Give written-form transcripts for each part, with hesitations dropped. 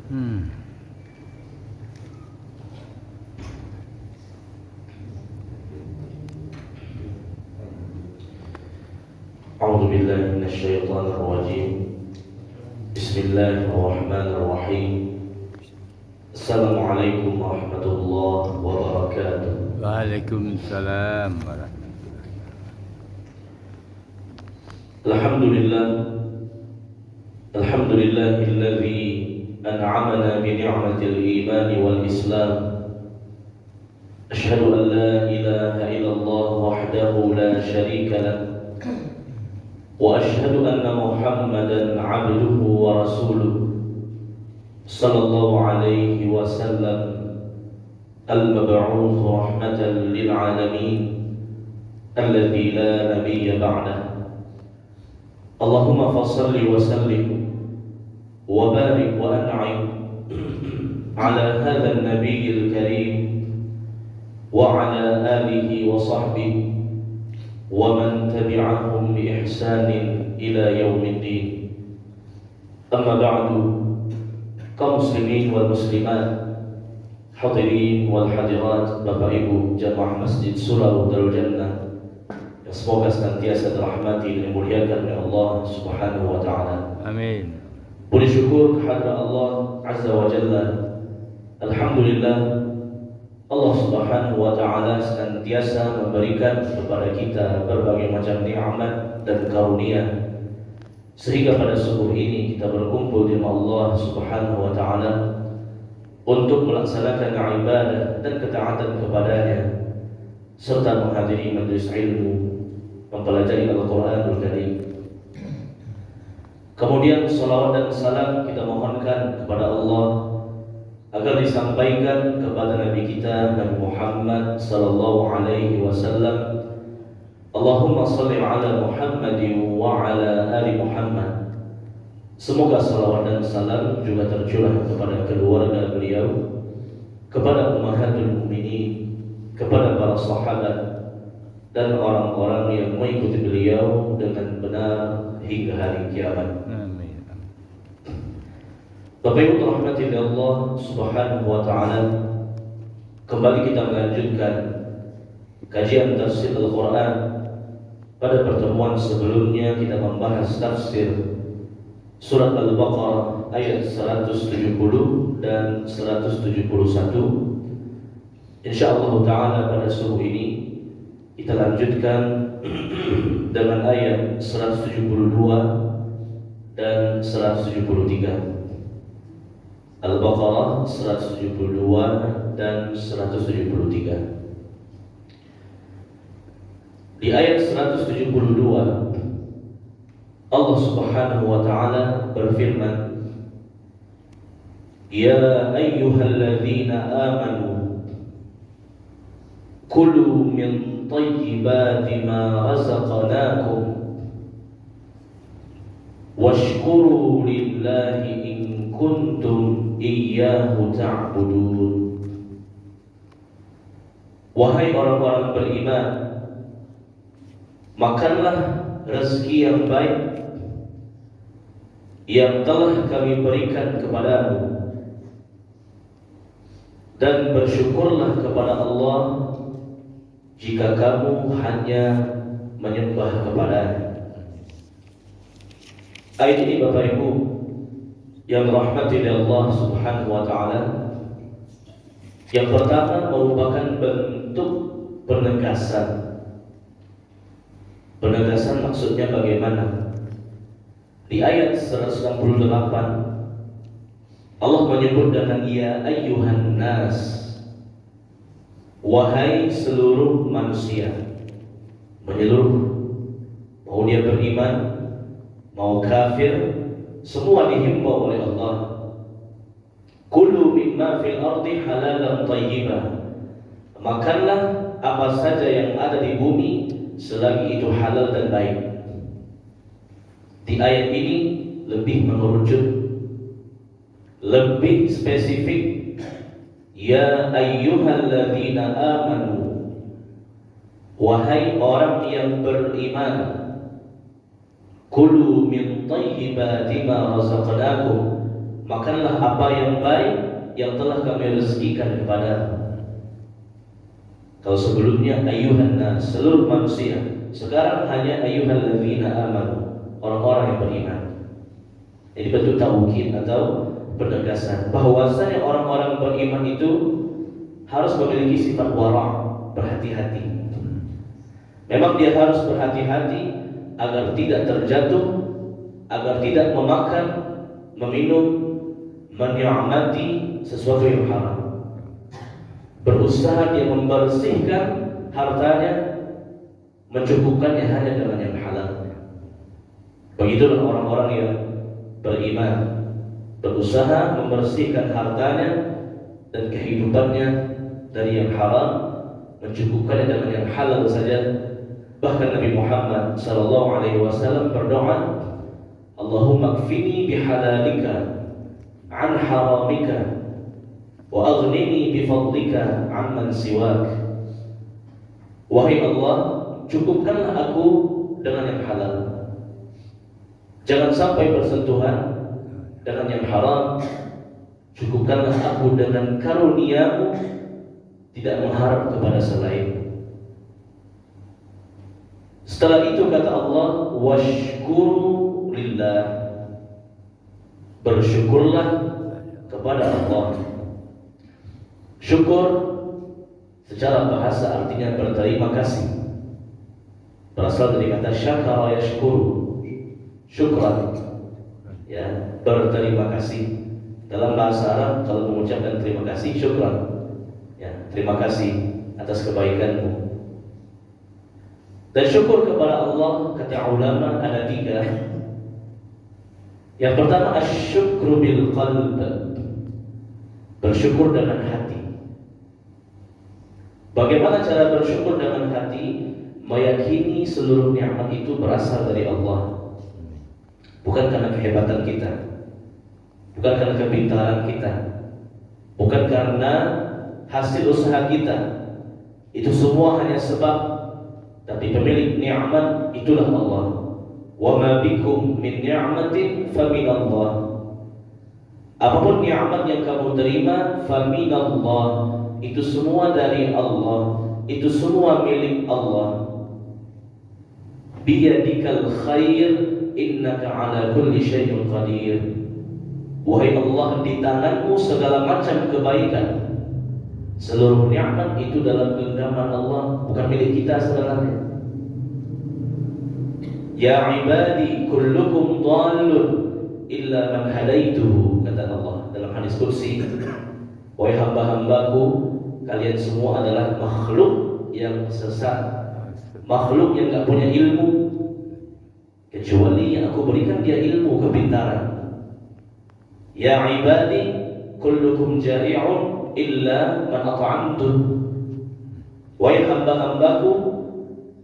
Hmm. أعوذ بالله من الشيطان الرجيم. بسم الله الرحمن الرحيم. السلام عليكم ورحمة الله وبركاته. Waalaikumsalam. الحمد لله الحمد لله الذي أنعمنا بنعمة الإيمان والإسلام. أشهد أن لا إله إلا الله وحده لا شريك له، وأشهد أن محمدا عبده ورسوله صلى الله عليه وسلم، المبعوث رحمة للعالمين الذي لا نبي بعده. اللهم فصل وسلم وبارك وأنعم على هذا النبي الكريم وعلى آله وصحبه ومن تبعهم بإحسان إلى يوم الدين. أما بعد، kaum muslimin wal muslimat, hadirin wal hadirat, Bapak Ibu jamaah Masjid Surau Darul Jannah yang semoga senantiasa dirahmati dan dimuliakan oleh Allah Subhanahu wa taala. Amin. Puji syukur kehadirat Allah Azza wa Jalla. Alhamdulillah, Allah Subhanahu wa taala senantiasa memberikan kepada kita berbagai macam nikmat dan karunia, sehingga pada subuh ini kita berkumpul di rumah Allah Subhanahu wa taala untuk melaksanakan ibadah dan ketaatan kepadanya, serta menghadiri majelis ilmu, mempelajari Al-Qur'anul Karim. Kemudian salawat dan salam kita mohonkan kepada Allah agar disampaikan kepada Nabi kita Nabi Muhammad sallallahu alaihi wasallam. Allahumma salli ala Muhammadin wa ala ali Muhammad. Semoga salawat dan salam juga tercurah kepada keluarga beliau, kepada ummahatul mukminin, kepada para sahabat dan orang-orang yang mengikuti beliau dengan benar hingga hari kiamat. Amin. Bapak Ibu rahmati Allah Subhanahu wa taala, kembali kita melanjutkan kajian tafsir Al-Qur'an. Pada pertemuan sebelumnya kita membahas tafsir surat Al-Baqarah ayat 170 dan 171. Insyaallah taala pada subuh ini kita lanjutkan dengan ayat 172 dan 173. Al-Baqarah 172 dan 173. Di ayat 172 Allah Subhanahu wa taala berfirman, Ya ayyuhalladzina amanu kulu min thayyibati ma razaqnakum washkuru lillahi in kuntum iyyahu ta'budun. Wahai orang-orang beriman, makanlah rezeki yang baik yang telah kami berikan kepadamu, dan bersyukurlah kepada Allah jika kamu hanya menyembah kepadanya. Ayat ini Bapak Ibu yang dirahmati oleh Allah Subhanahu wa taala, yang pertama merupakan bentuk penegasan. Penegasan maksudnya bagaimana? Di ayat 168 Allah menyebut dengan ya ayyuhan nas, wahai seluruh manusia. Menyeluruh, mau dia beriman, mau kafir, semua dihimbau oleh Allah. Kulu mimma fil ardi halalan thayyibah. Makanlah apa saja yang ada di bumi selagi itu halal dan baik. Di ayat ini lebih mengerucut, lebih spesifik. Ya ayyuhalladzina amanu, wahai orang yang beriman, kulu min thayyibati ma razaqnakum, makanlah apa yang baik yang telah kami rezekikan kepada. Kalau sebelumnya ayuhan nas, seluruh manusia, sekarang hanya ayuhal ladzina amanu, orang-orang yang beriman. Jadi bentuk taukid atau penegasan bahwasanya orang-orang beriman itu harus memiliki sifat wara', berhati-hati. Memang dia harus berhati-hati agar tidak terjatuh, agar tidak memakan, meminum, menikmati sesuatu yang haram. Berusaha dia membersihkan hartanya, mencukupkannya hanya dengan yang halal. Begitulah orang-orang yang beriman, berusaha membersihkan hartanya dan kehidupannya dari yang haram, mencukupkannya dengan yang halal saja. Bahkan Nabi Muhammad SAW berdoa, Allahumma kfini bihalalika an haramika wa aghnini bifadlika amman siwak. Wahai Allah, cukupkanlah aku dengan yang halal, jangan sampai bersentuhan dengan yang haram. Cukupkanlah aku dengan karuniamu, tidak mengharap kepada selain. Setelah itu kata Allah, washkuru lillah, bersyukurlah kepada Allah. Syukur secara bahasa artinya berterima kasih, berasal dari kata syakara yashkuru, syukran, ya, berterima kasih. Dalam bahasa Arab kalau mengucapkan terima kasih, syukran, ya, terima kasih atas kebaikanmu. Dan syukur kepada Allah, kata ulama, ada 3. Yang pertama, asyukru bil qalb, bersyukur dengan hati. Bagaimana cara bersyukur dengan hati? Meyakini seluruh nikmat itu berasal dari Allah, bukan karena kehebatan kita, bukan karena kepintaran kita, bukan karena hasil usaha kita. Itu semua hanya sebab, tapi pemilik nikmat itulah Allah. Wa ma bikum min ni'matin fa min Allah. Apapun nikmat yang kamu terima, fa min Allah, itu semua dari Allah, itu semua milik Allah. Biyadikal khair innaka ala kulli syai'in qadir. Wahai Allah, di tanganmu segala macam kebaikan. Seluruh nikmat itu dalam genggaman Allah, bukan milik kita sebenarnya. Ya ibadi kullukum dhallun illa man hadaituhu, kata Allah dalam hadis qudsi. Wahai hamba-hambaku, kalian semua adalah makhluk yang sesat, makhluk yang gak punya ilmu, kecuali yang aku berikan dia ilmu, kepintaran. Ya ibadi kullukum jari'un illa man at'amtuh. Wahai hamba-hambaku,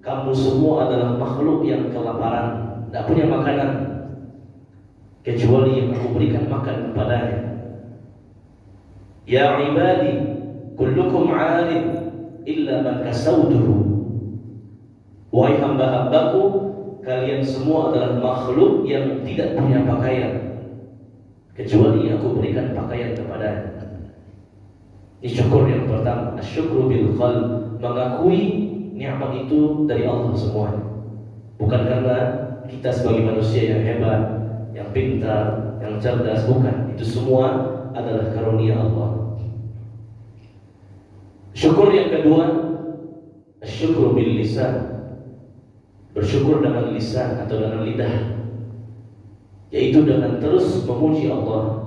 kamu semua adalah makhluk yang kelaparan, tak punya makanan, kecuali yang aku berikan makan kepadanya. Ya ibadi kullukum 'alim illa man kasautuhu. Wahai hamba-hambaku, kalian semua adalah makhluk yang tidak punya pakaian, kecuali yang aku berikan pakaian kepadanya. Ini syukur yang pertama, asyukru bil qalb, mengakui nikmat itu dari Allah semuanya, bukan karena kita sebagai manusia yang hebat, yang pintar, yang cerdas, bukan. Itu semua adalah karunia Allah. Syukur yang kedua, asyukru bil lisan, bersyukur dengan lisan atau dengan lidah, yaitu dengan terus memuji Allah.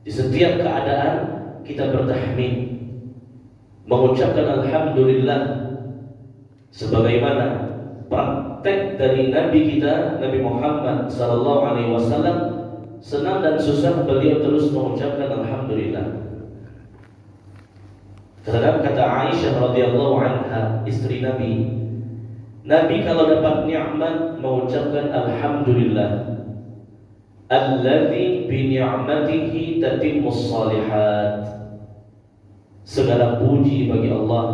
Di setiap keadaan kita bertahmid, mengucapkan alhamdulillah, sebagaimana praktek dari Nabi kita, Nabi Muhammad SAW, senang dan susah beliau terus mengucapkan alhamdulillah. Terhadap kata Aisyah radhiyallahu anha, istri Nabi, Nabi kalau dapat nikmat mengucapkan alhamdulillah. Alladzi bi ni'matihi tatimmus shalihat. Segala puji bagi Allah,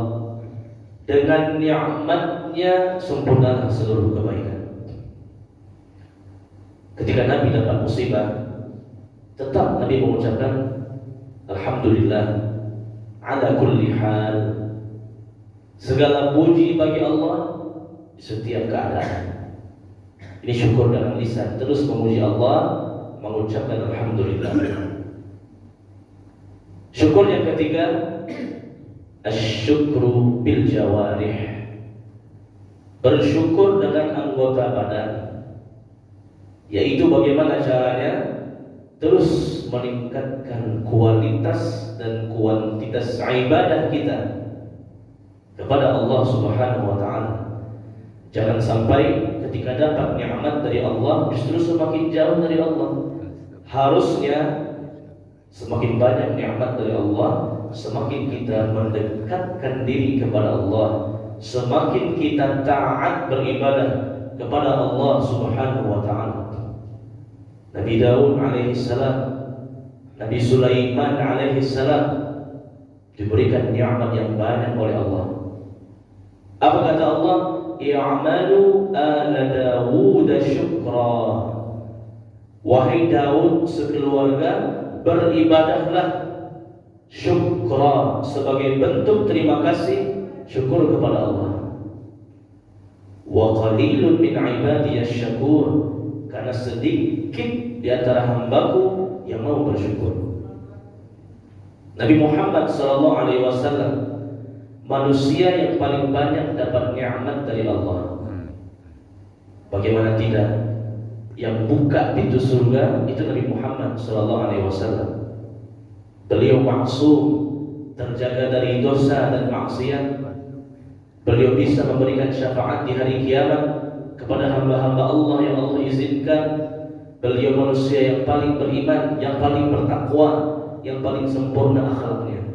dengan nikmatnya sempurnalah seluruh kebaikan. Ketika Nabi dapat musibah, tetap Nabi mengucapkan alhamdulillah ala kulli hal. Segala puji bagi Allah di setiap keadaan. Ini syukur dengan lisan, terus memuji Allah, mengucapkan alhamdulillah. Syukur yang ketiga, asyukru bil jawarih. Bersyukur dengan anggota badan, yaitu bagaimana caranya terus meningkatkan kualitas dan kuantitas ibadah kita kepada Allah Subhanahu wa taala. Jangan sampai ketika dapat nikmat dari Allah justru semakin jauh dari Allah. Harusnya semakin banyak nikmat dari Allah, semakin kita mendekatkan diri kepada Allah, semakin kita taat beribadah kepada Allah Subhanahu wa taala. Nabi Daud alaihi salam, Nabi Sulaiman alaihi salam diberikan nikmat yang banyak oleh Allah. Apa kata Allah? I'malu ala Dawud syukra. Wahai Daud sekeluarga, beribadahlah syukra, sebagai bentuk terima kasih, syukur kepada Allah. Wa qalilun min ibadiyasy syakur, karena sedikit di antara hambaku yang mau bersyukur. Nabi Muhammad SAW manusia yang paling banyak dapat nikmat dari Allah. Bagaimana tidak? Yang buka pintu surga itu Nabi Muhammad SAW. Beliau maksum, terjaga dari dosa dan maksiat. Beliau bisa memberikan syafaat di hari kiamat kepada hamba-hamba Allah yang Allah izinkan. Beliau manusia yang paling beriman, yang paling bertakwa, yang paling sempurna akhlaknya.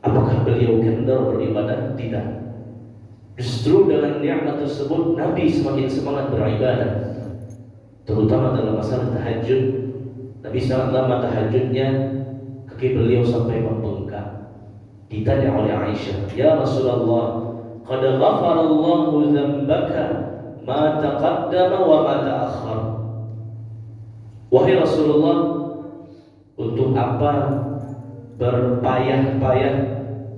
Apakah beliau kendor beribadah? Tidak. Justru dengan nikmat tersebut Nabi semakin semangat beribadah, terutama dalam masalah tahajud. Nabi sangat lama tahajudnya, kaki beliau sampai membengkak. Ditanya oleh Aisyah, "Ya Rasulullah, qad ghafara Allahu dzambaka ma taqaddama wa ma ta'akhkhar." Wahai Rasulullah, untuk apa berpayah-payah,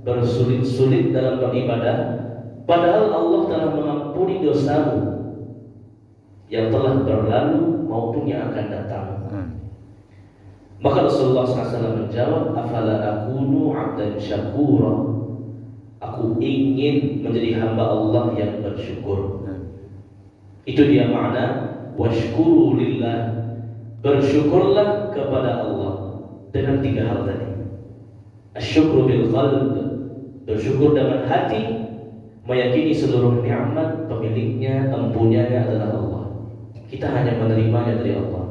bersulit-sulit dalam beribadah, padahal Allah telah mengampuni dosamu yang telah berlalu maupun yang akan datang. Maka Rasulullah SAW menjawab, "Afala akunu 'abdan syakura." Aku ingin menjadi hamba Allah yang bersyukur. Itu dia makna washkuru lillah. Bersyukurlah kepada Allah dengan tiga hal tadi. Asyukru bil qalb, bersyukur dengan hati, meyakini seluruh nikmat pemiliknya, empunyanya adalah Allah. Kita hanya menerimanya dari Allah.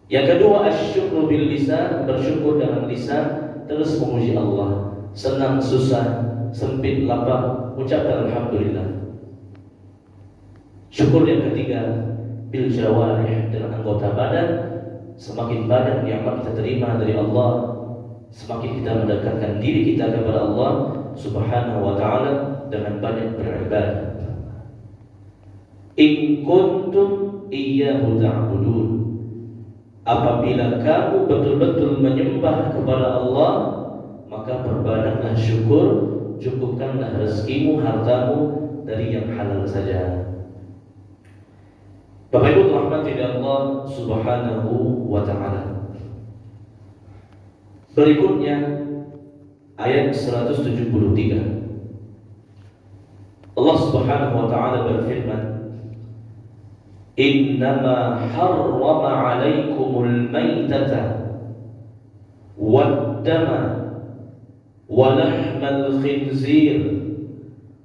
Yang kedua, asyukru bil lisan, bersyukur dengan lisan, terus memuji Allah. Senang susah, sempit lapang, ucapkan alhamdulillah. Syukur yang ketiga, bil jawarih, dengan anggota badan. Semakin banyak nikmat kita terima dari Allah, semakin kita mendekatkan diri kita kepada Allah Subhanahu wa ta'ala dengan banyak beribadah. In kuntum iyyahu ta'budun. Apabila kamu betul-betul menyembah kepada Allah, maka perbanyaklah syukur, cukupkanlah rezekimu, hartamu dari yang halal saja. Bapak Ibu rahmati Allah Subhanahu wa ta'ala. Berikutnya ayat 173. Allah Subhanahu wa ta'ala berfirman, "Innama harrama 'alaikumul maitata wad-dama wa lahmal khinzir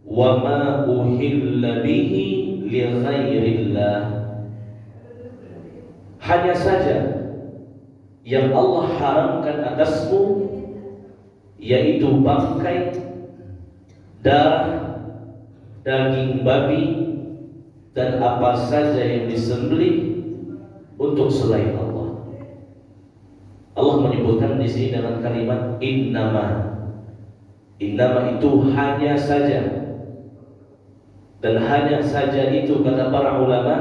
wa ma uhilla bihi li ghairillah." Hanya saja yang Allah haramkan atasmu, yaitu bangkai, darah, daging babi, dan apa saja yang disembelih untuk selain Allah. Allah menyebutkan di sini dengan kalimat innama. Innama itu hanya saja, dan hanya saja itu kata para ulama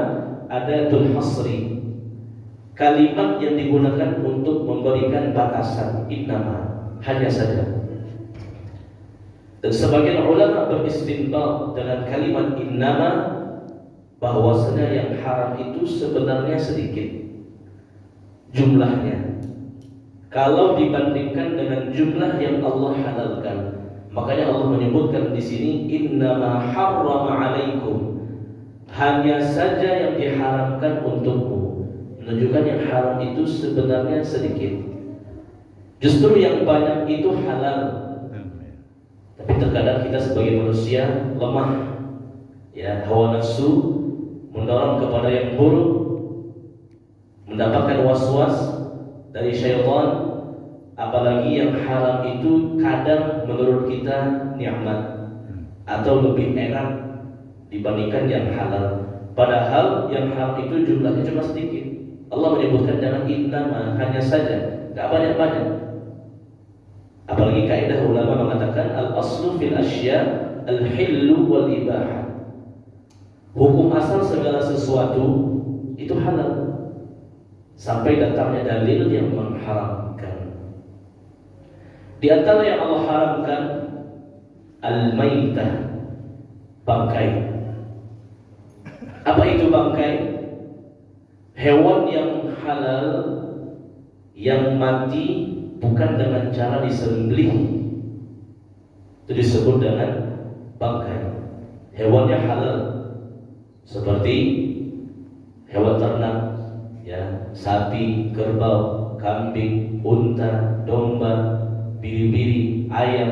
adatul hasri, kalimat yang digunakan untuk memberikan batasan innama, hanya saja. Dan sebagian ulama beristinbat dengan kalimat innama bahwasanya yang haram itu sebenarnya sedikit jumlahnya kalau dibandingkan dengan jumlah yang Allah halalkan. Makanya Allah menyebutkan di sini innama harrama alaikum, hanya saja yang diharamkan untukmu, menunjukkan yang haram itu sebenarnya sedikit. Justru yang banyak itu halal. Tapi terkadang kita sebagai manusia lemah, ya, hawa nafsu mendorong kepada yang buruk, mendapatkan was-was dari syaitan. Apalagi yang haram itu kadang menurut kita nikmat atau lebih enak dibandingkan yang halal. Padahal yang haram itu jumlahnya cuma sedikit. Allah menyebutkan jangan innama, hanya saja, gak banyak-banyak. Apalagi kaidah ulama mengatakan al-aslu fil asya al-hillu wal ibahah. Hukum asal segala sesuatu itu halal sampai datangnya dalil yang mengharamkan. Di antara yang Allah haramkan al-maitah, bangkai. Apa itu bangkai? Hewan yang halal yang mati bukan dengan cara disembelih, itu disebut dengan bangkai. Hewannya halal, seperti hewan ternak, ya, sapi, kerbau, kambing, unta, domba, biri-biri, ayam,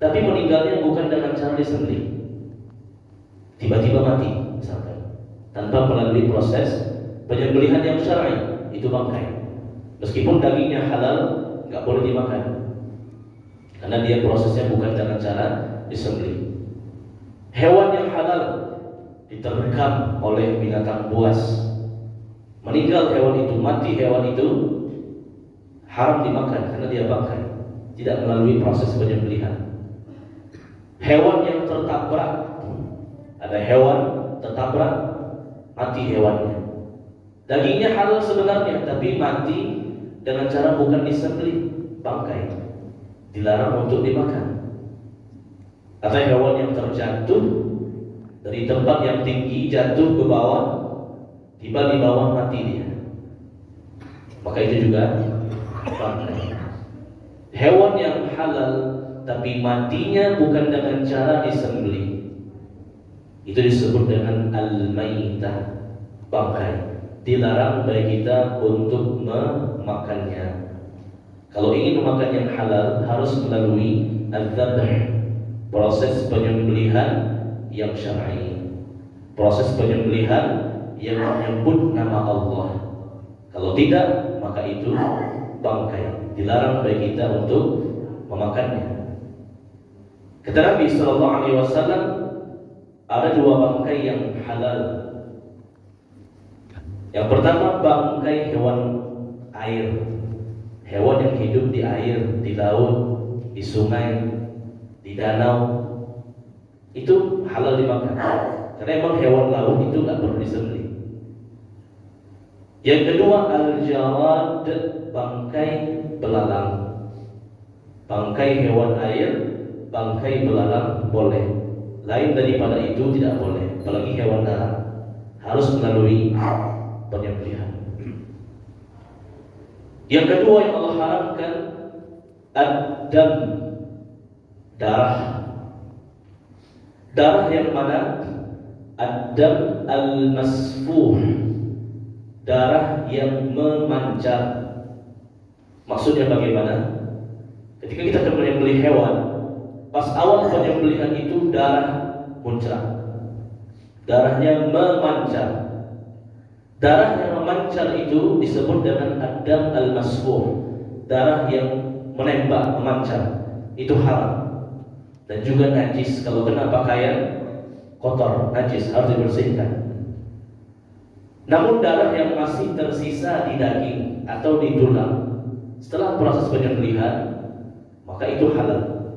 tapi meninggalnya bukan dengan cara disembelih, tiba-tiba mati misalkan, tanpa melalui proses penyembelihan yang syar'i, itu bangkai. Meskipun dagingnya halal, nggak boleh dimakan karena dia prosesnya bukan dengan cara disembelih. Hewan yang halal diterkam oleh binatang buas, meninggal hewan itu, mati hewan itu, haram dimakan karena dia bangkai, tidak melalui proses penyembelihan. Hewan yang tertabrak, ada hewan tertabrak, mati hewannya, dagingnya halal sebenarnya tapi mati dengan cara bukan disembelih, bangkai, dilarang untuk dimakan. Atau hewan yang terjatuh dari tempat yang tinggi, jatuh ke bawah, tiba di bawah, mati dia, maka itu juga bangkai. Hewan yang halal tapi matinya bukan dengan cara disembelih, itu disebut dengan al-maitah, bangkai. Dilarang bagi kita untuk memakannya. Kalau ingin memakan yang halal harus melalui al-dzabh, proses penyembelihan yang syar'i, proses penyembelihan yang menyebut nama Allah. Kalau tidak, maka itu bangkai. Dilarang bagi kita untuk memakannya. Kata Nabi sallallahu alaihi wasallam, ada dua bangkai yang halal. Yang pertama bangkai hewan air, hewan yang hidup di air, di laut, di sungai, di danau, itu halal dimakan. Karena emang hewan laut itu nggak perlu disembelih. Yang kedua al-jarad, bangkai belalang. Bangkai hewan air, bangkai belalang boleh. Lain daripada itu tidak boleh. Apalagi hewan darat harus melalui penyembelihan. Yang kedua yang Allah haramkan ad-dam, darah. Darah yang mana? Ad-dam al-masfuh, darah yang memancar. Maksudnya bagaimana? Ketika kita akan menyembelih hewan, pas awal penyembelihan itu darah muncrat, darahnya memancar. Darah yang memancar itu disebut dengan ad-dam al-masfuh, darah yang menembak, memancar. Itu haram. Dan juga najis, kalau kena pakaian kotor, najis, harus dibersihkan. Namun darah yang masih tersisa di daging atau di tulang setelah proses penyembelihan, maka itu halal.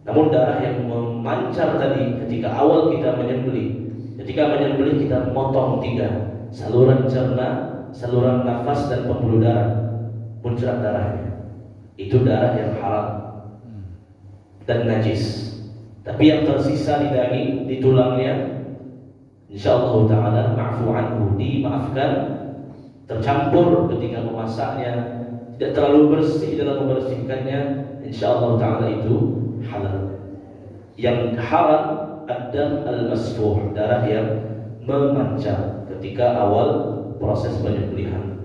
Namun darah yang memancar tadi ketika awal kita menyembelih, ketika menyembelih kita motong tiga, saluran cerna, saluran nafas dan pembuluh darah, muncrat darahnya. Itu darah yang haram dan najis. Tapi yang tersisa di daging, di tulangnya, insyaallah taala ma'fu anhu, dimaafkan. Tercampur ketika memasaknya, tidak terlalu bersih dalam membersihkannya, insyaallah taala itu halal. Yang haram ad-dam al-masfuh, darah yang memancar ketika awal proses penyembelihan.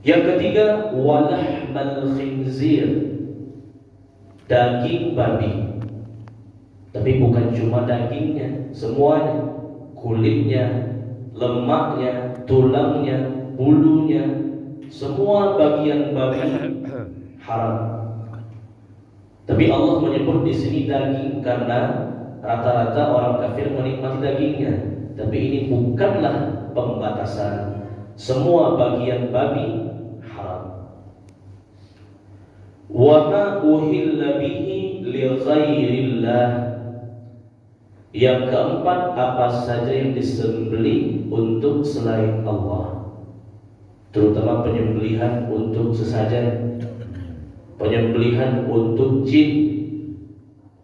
Yang ketiga, walahmal khinzir, daging babi. Tapi bukan cuma dagingnya, semuanya, kulitnya, lemaknya, tulangnya, bulunya, semua bagian babi haram. Tapi Allah menyebut di sini daging karena rata-rata orang kafir menikmati dagingnya. Tapi ini bukanlah pembatasan. Semua bagian babi haram. Wa ma uhilla bihi li ghairillah. Yang keempat, apa saja yang disembelih untuk selain Allah, terutama penyembelihan untuk sesajen, penyembelihan untuk jin,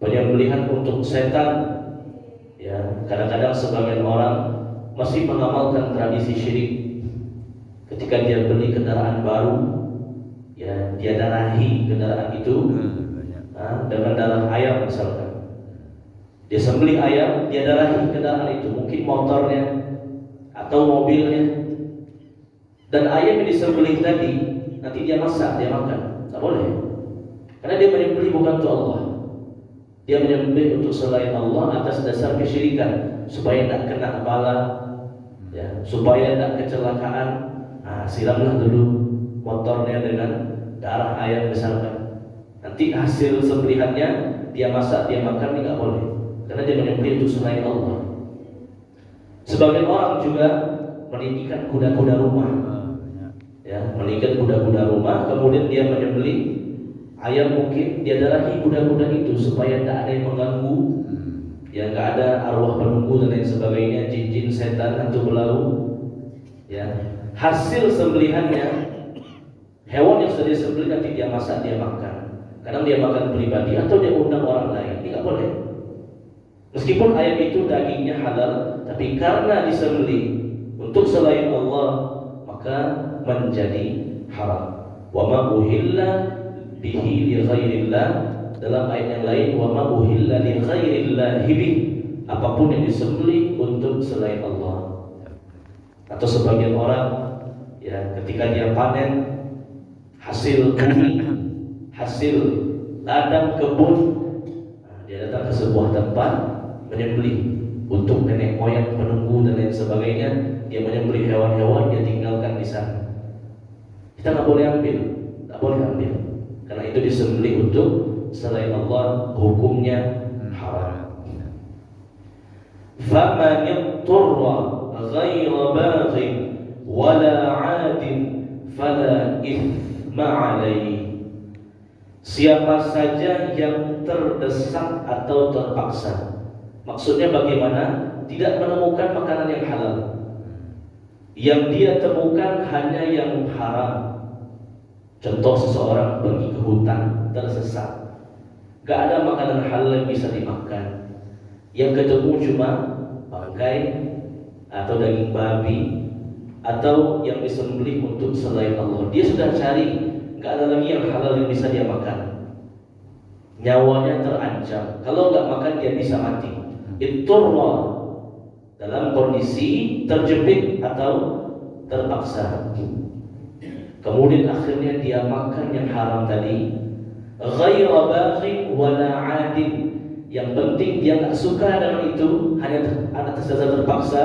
penyembelihan untuk setan. Ya, kadang-kadang sebagian orang masih mengamalkan tradisi syirik. Ketika dia beli kendaraan baru, ya, dia darahi kendaraan itu dengan darah ayam misalkan. Dia sembelih ayam, dia darahi kendaraan itu, mungkin motornya atau mobilnya. Dan ayam yang disembelih tadi nanti dia masak, dia makan, tak boleh. Karena dia menyembelih bukan untuk Allah. Dia menyembelih untuk selain Allah atas dasar kesyirikan, supaya tidak kena bala, ya, supaya tidak kecelakaan. Siramlah dulu motornya dengan darah ayam misalkan. Nanti hasil sembelihannya dia masak, dia makan, ini tidak boleh. Karena dia menyembelih untuk selain Allah. Sebagian orang juga meninggikan kuda-kuda rumah, ya, meninggikan kuda-kuda rumah, kemudian dia menyembelih ayam, mungkin dia darahi kuda-kuda itu supaya tidak ada yang mengganggu, ya, nggak ada arwah penunggu dan lain sebagainya, jin-jin, setan, hantu belau. Ya, hasil sembelihannya, hewan yang sudah disembelih nanti dia masak, dia makan. Kadang dia makan pribadi atau dia undang orang lain, ini nggak boleh. Meskipun ayam itu dagingnya halal, tapi karena disembelih untuk selain Allah, maka menjadi haram. Wa ma uhilla bihi li ghairillah, dalam ayat yang lain, wa ma uhilla li ghairillah bih, apapun yang disembelih untuk selain Allah. Atau sebagian orang, ya, ketika dia panen hasil bumi, hasil ladang kebun, dia datang ke sebuah tempat menyembelih untuk nenek moyang penunggu dan lain sebagainya. Dia menyembelih hewan-hewan, dia tinggalkan di sana. Kita nggak boleh ambil, nggak boleh ambil, karena itu disembelih untuk selain Allah, hukumnya haram. Faman yatturra ghayra baghin wala 'adin fala ithma 'alaihi. Siapa saja yang terdesak atau terpaksa, maksudnya bagaimana? Tidak menemukan makanan yang halal, yang dia temukan hanya yang haram. Contoh, seseorang pergi ke hutan, tersesat, gak ada makanan halal yang bisa dimakan. Yang ketemu cuma bangkai atau daging babi atau yang disembelih untuk selain Allah. Dia sudah cari, gak ada lagi yang halal yang bisa dia makan. Nyawanya terancam, kalau gak makan dia bisa mati. Itturra, dalam kondisi terjepit atau terpaksa. Kemudian akhirnya dia makan yang haram tadi. Ghaira baghin wala 'adin, yang penting dia tak suka dengan itu, hanya atas dasar terpaksa.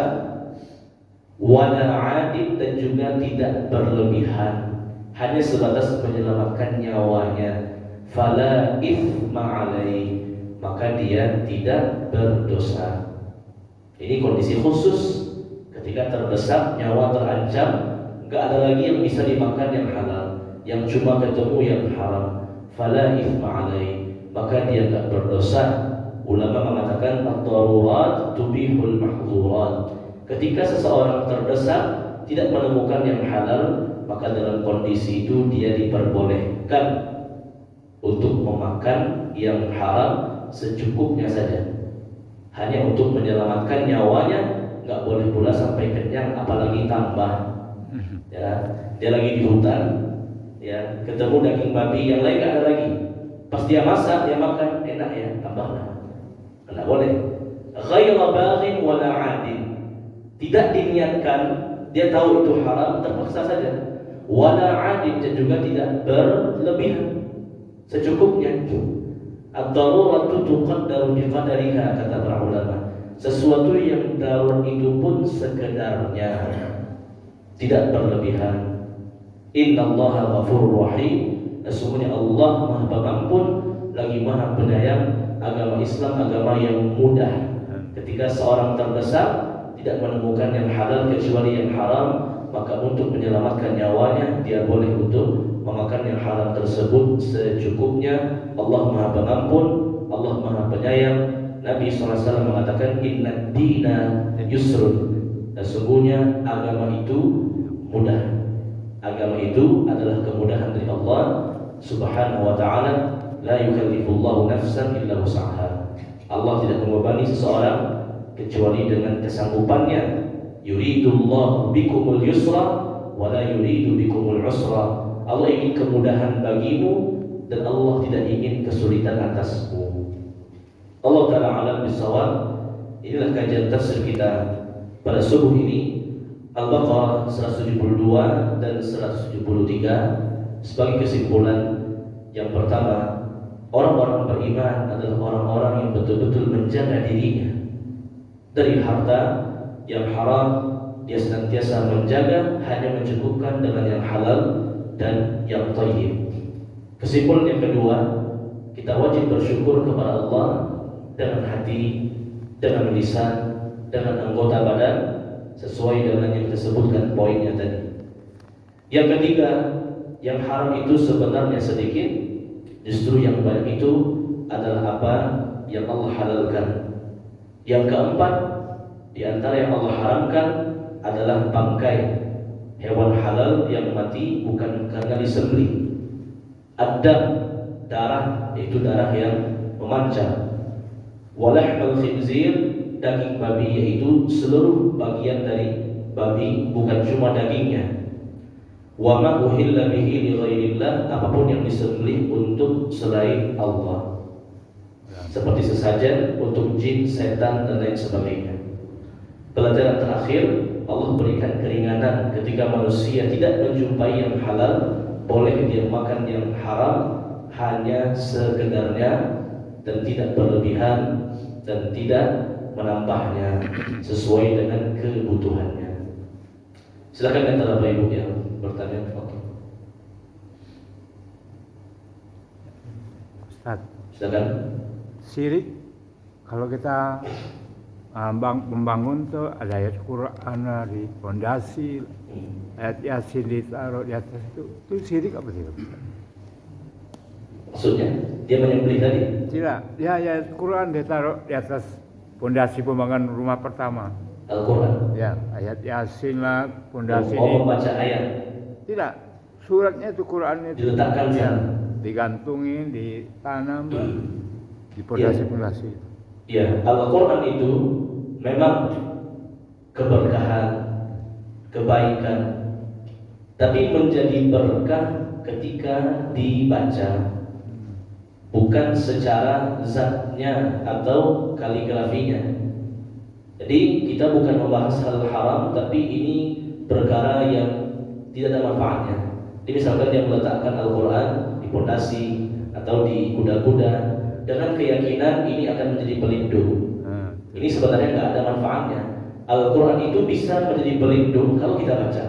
Wala 'adin, dan juga tidak berlebihan, hanya sebatas menyelamatkan nyawanya. Fala ithma 'alaihi, maka dia tidak berdosa. Ini kondisi khusus, ketika terdesak, nyawa terancam, gak ada lagi yang bisa dimakan yang halal, yang cuma ketemu yang haram. Fala ithma 'alaihi, maka dia gak berdosa. Ulama mengatakan ad-darurat tubihul mahzurat, Ketika seseorang terdesak tidak menemukan yang halal, maka dalam kondisi itu dia diperbolehkan untuk memakan yang haram secukupnya saja, hanya untuk menyelamatkan nyawanya. Nggak boleh pula sampai kenyang, apalagi tambah. Ya, dia lagi di hutan, ya, ketemu daging babi yang lain nggak ada lagi. Pas dia masak, dia makan, enak ya, tambahlah. Nggak boleh. Ghayra baghin wala 'adin. Tidak diniatkan, dia tahu itu haram, terpaksa saja. Wala 'adin, dan juga tidak berlebihan, secukupnya. Ad-daruratu tuqaddaru biqadariha, kata para ulama. Sesuatu yang darurat itu pun sekedarnya, tidak berlebihan. Innallaha ghafurur rahim. Sesungguhnya Allah Maha Pengampun lagi Maha Penyayang. Agama Islam agama yang mudah. Ketika seorang terdesak tidak menemukan yang halal kecuali yang haram, maka untuk menyelamatkan nyawanya dia boleh untuk memakan yang haram tersebut secukupnya. Allah Maha Pengampun, Allah Maha Penyayang. Nabi SAW mengatakan inna dina yusrun. Sesungguhnya agama itu mudah. Agama itu adalah kemudahan dari Allah Subhanahu wa ta'ala. La yukallifullahu nafsan illa wus'aha. Allah tidak membebani seseorang kecuali dengan kesanggupannya. Yuridullahu bikumul yusra wa la yuridu bikumul usra. Allah ingin kemudahan bagimu dan Allah tidak ingin kesulitan atasmu. Allah Ta'ala alam bisawab. Inilah kajian tafsir kita pada subuh ini, Al-Baqarah 172 dan 173. Sebagai kesimpulan, yang pertama, orang-orang beriman adalah orang-orang yang betul-betul menjaga dirinya dari harta yang haram. Dia senantiasa menjaga, hanya mencukupkan dengan yang halal dan yang thayyib. Kesimpulan yang kedua, kita wajib bersyukur kepada Allah dengan hati, dengan lisan, dengan anggota badan, sesuai dengan yang disebutkan poinnya tadi. Yang ketiga, yang haram itu sebenarnya sedikit, justru yang banyak itu adalah apa yang Allah halalkan. Yang keempat, di antara yang Allah haramkan adalah bangkai hewan halal yang mati bukan karena disembelih. Ad-dam, darah, yaitu darah yang memancar. Walahmal khinzir, daging babi, yaitu seluruh bagian dari babi, bukan cuma dagingnya. Wa ma uhilla bihi li ghairillah, apapun yang disembelih untuk selain Allah, seperti sesajen, untuk jin, setan dan lain sebagainya. Pelajaran terakhir, Allah berikan keringanan ketika manusia tidak menjumpai yang halal, boleh dia makan yang haram hanya sekedarnya dan tidak berlebihan dan tidak menambahnya, sesuai dengan kebutuhannya. Silakan antara Bapak Ibu yang bertanya. Ustaz, Silakan. sirik kalau kita membangun tuh ada ayat Quran di fondasi, ayat Yasin ditaruh di atas itu sirik apa sih? Maksudnya dia menyembelih tadi? Tidak, ya ayat Quran ditaruh di atas fondasi pembangunan rumah pertama. Al-Quran. Ya, ayat Yasin lah fondasi. Mau membaca ayat? Tidak, suratnya itu Qurannya itu Diletakkan ya, sana. digantungin, ditanam di fondasi-fondasi. Ya, Al-Quran itu memang keberkahan, kebaikan, tapi menjadi berkah ketika dibaca, bukan secara zatnya atau kaligrafinya. Jadi kita bukan membahas hal haram, tapi ini perkara yang tidak ada manfaatnya. Jadi misalkan dia meletakkan Al-Quran di fondasi atau di kuda-kuda dengan keyakinan ini akan menjadi pelindung. Ini sebenarnya nggak ada manfaatnya. Al-Quran itu bisa menjadi pelindung kalau kita baca.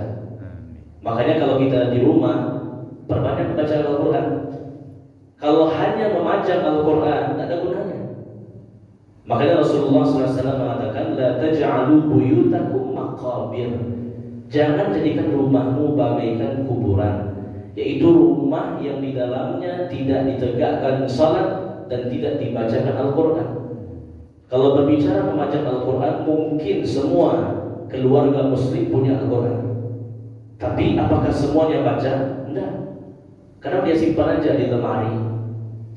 Makanya kalau kita di rumah perbanyak baca Al-Quran. Kalau hanya memajang Al-Quran tidak ada gunanya. Makanya Rasulullah SAW mengatakan, la taj'alu buyutakum maqabir. Jangan jadikan rumahmu bagaikan kuburan, yaitu rumah yang di dalamnya tidak ditegakkan salat dan tidak dibacakan Al-Quran. Kalau berbicara memajang Al-Quran, mungkin semua keluarga muslim punya Al-Quran. Tapi apakah semuanya baca? Enggak. Karena dia simpan aja di lemari,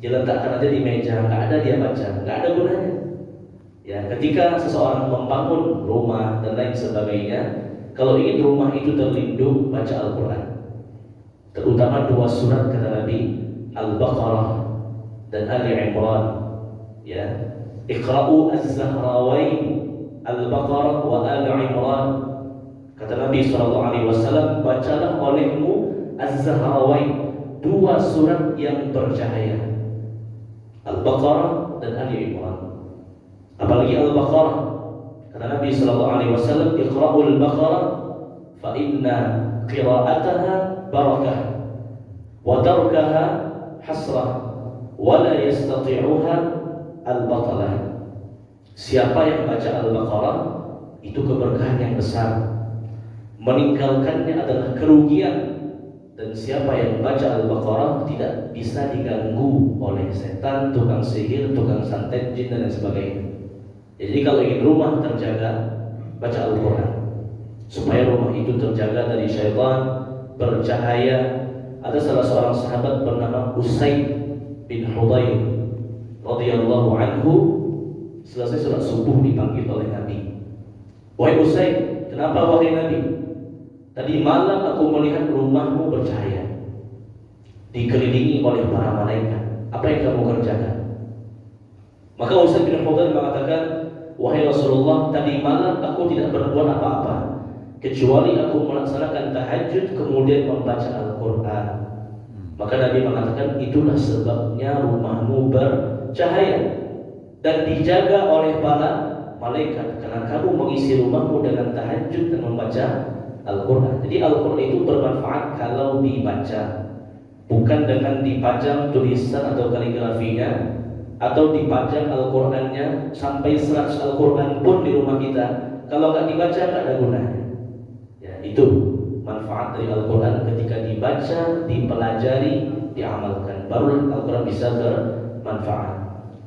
dia letakkan aja di meja, nggak ada dia baca, nggak ada gunanya. Ya, ketika seseorang membangun rumah dan lain sebagainya, kalau ingin rumah itu terlindung, baca Al-Quran. Terutama 2 surat kata Nabi, Al-Baqarah dan Ali Imran. Ya, Iqra'u az-Zahrawain, Al-Baqarah wa Ali Imran. Kata Nabi SAW, bacalah olehmu az-Zahrawain, 2 surat yang bercahaya, Al-Baqarah dan Ali Imran. Apalagi Al-Baqarah, kata Nabi SAW, Iqra'ul Baqarah fa inna qira'ataha barakah wa tarkaha hasrah wa la yastati'uha al-batalah. Siapa yang baca Al-Baqarah itu keberkahan yang besar, meninggalkannya adalah kerugian. Dan siapa yang baca Al-Baqarah tidak bisa diganggu oleh setan, tukang sihir, tukang santet, jin dan lain sebagainya. Jadi kalau ingin rumah terjaga, baca Al-Quran supaya rumah itu terjaga dari syaitan, bercahaya. Ada salah seorang sahabat bernama Usaid bin Hudayr radhiyallahu anhu, selesai sholat subuh dipanggil oleh Nabi. Wahai Usaid, kenapa wahai Nabi? Tadi malam aku melihat rumahmu bercahaya, dikelilingi oleh para malaikat. Apa yang kamu kerjakan? Maka Usaid bin Hudayr mengatakan, wahai Rasulullah, tadi malam aku tidak berbuat apa-apa kecuali aku melaksanakan tahajud kemudian membaca Al-Quran. Maka Nabi mengatakan, itulah sebabnya rumahmu bercahaya dan dijaga oleh para malaikat, karena kamu mengisi rumahmu dengan tahajud dan membaca Al-Quran. Jadi Al-Quran itu bermanfaat kalau dibaca, bukan dengan dipajang tulisan atau kaligrafinya, atau dipajang Al-Qurannya sampai 100 Al-Quran pun di rumah kita, kalau nggak dibaca nggak ada gunanya. Ya, itu manfaat dari Al-Quran ketika dibaca, dipelajari, diamalkan, baru Al-Quran bisa bermanfaat.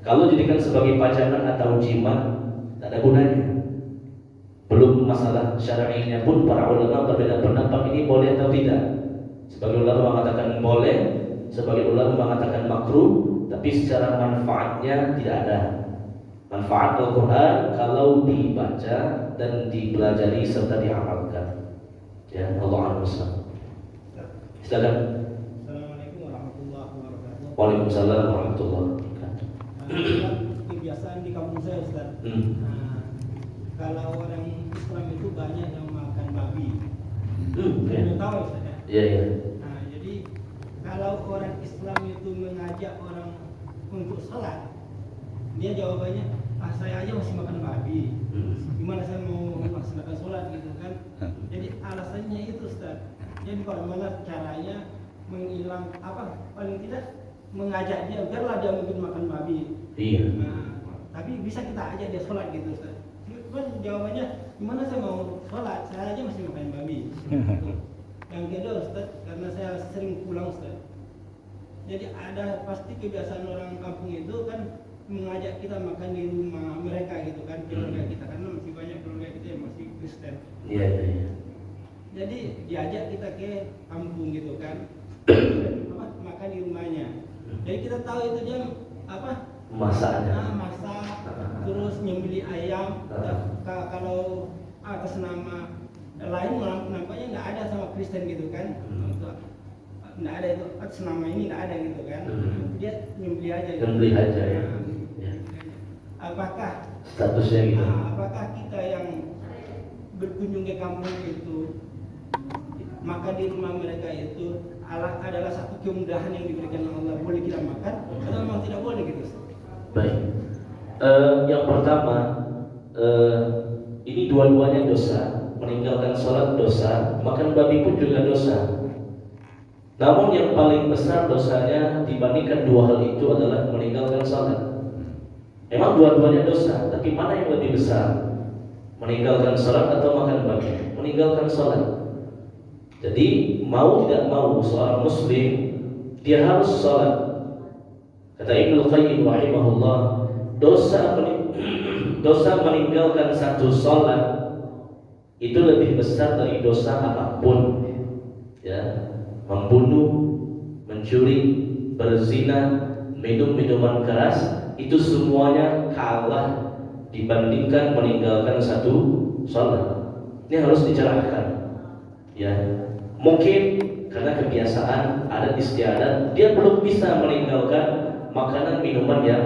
Kalau jadikan sebagai pajangan atau jimat, tak ada gunanya. Belum masalah syar'inya pun para ulama berbeda pendapat ini boleh atau tidak. Sebagai ulama mengatakan boleh, sebagai ulama mengatakan makruh, tapi secara manfaatnya tidak ada. Manfaat Al-Quran kalau dibaca dan dipelajari serta diamalkan. Ya, Allah Akbar. Silakan. Assalamualaikum warahmatullahi wabarakatuh. Waalaikumsalam warahmatullahi wabarakatuh. Kebiasaan di kampung saya, Ustaz. Kalau orang Islam itu banyak yang makan babi. Sudah tahu, Ustaz ya? Iya, iya. Nah, jadi kalau orang Islam itu mengajak orang untuk salat, dia jawabannya, saya aja masih makan babi. Gimana saya mau melaksanakan sholat gitu kan? Jadi alasannya itu, Ustaz. Jadi bagaimana caranya menghilang paling tidak mengajak dia biarlah dia mungkin makan babi. Iya. Nah, tapi bisa kita ajak dia sholat gitu, Ustaz. Terus jawabannya, gimana saya mau sholat? Saya aja masih makan babi. Yang kedua, Ustaz, karena saya sering pulang, Ustaz. Jadi ada pasti kebiasaan orang kampung itu kan mengajak kita makan di rumah mereka gitu kan, keluarga kita, karena masih banyak keluarga kita yang masih Kristen. Iya, iya. Jadi diajak kita ke kampung gitu kan, makan di rumahnya. Jadi kita tahu itu dia Masaknya. masak, terus nyembeli ayam. Kalau atas nama lain nampaknya nggak ada sama Kristen gitu kan. Nggak ada itu, atas nama ini nggak ada gitu kan. Dia nyembeli aja gitu. Nyembeli aja ya. Apakah Statusnya gitu. apakah kita yang berkunjung ke kampung itu, maka di rumah mereka itu adalah satu kemudahan yang diberikan Allah, boleh kita makan atau memang tidak boleh gitu? Baik. Yang pertama, ini dua-duanya dosa. Meninggalkan sholat dosa, makan babi pun juga dosa. Namun yang paling besar dosanya dibandingkan dua hal itu adalah meninggalkan sholat. Memang dua-duanya dosa, tapi mana yang lebih besar? Meninggalkan sholat atau makan babi? Meninggalkan sholat. Jadi mau tidak mau seorang muslim dia harus sholat. Kata Ibnu Qayyim rahimahullah, dosa meninggalkan satu sholat itu lebih besar dari dosa apapun. Ya, membunuh, mencuri, berzina, minum minuman keras, itu semuanya kalah dibandingkan meninggalkan satu sholat. Ini harus dicerahkan. Ya, mungkin karena kebiasaan adat istiadat dia belum bisa meninggalkan makanan minuman yang